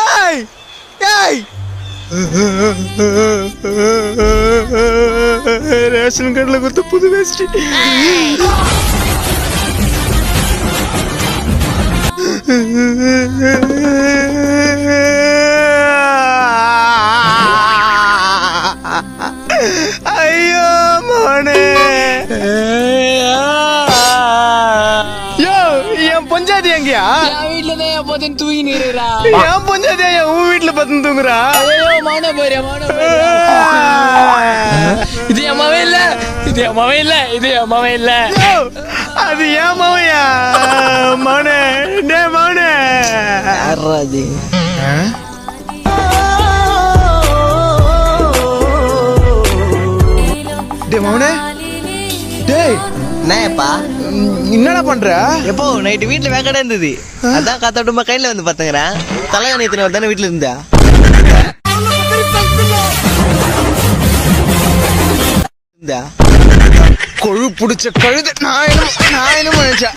ஏய் ஏய் ரேஷன் கார்டுல கொடுத்த புது வேஸ்ட். ஐயோ மோனே. என் பொஞ்சாதி எங்கயா? என் வீட்டுல தான் என் பொண்ணு தூங்கி நிறா. என் பொஞ்சாதி உன் வீட்டுல பத்து தூங்குறா? மான போயிரு இது அம்மாவே இல்ல, இது அம்மாவே இல்ல, இது அம்மாவே இல்ல. அது ஏன் மாவையா? மோனே டே மோனே. யாராது? டே மோனே. டேய் என்னப்பா என்னடா பண்ற? எப்போ நைட்டு வீட்டுல வேக்கடா இருந்தது, அதான் காத்தாட்டுமா கையில வந்து பாத்துக்கிறேன். தலைகாணி எத்தனை ஒரு தானே வீட்டுல இருந்தா கொழு புடிச்ச கழுது. நான் என்ன நினைச்சேன்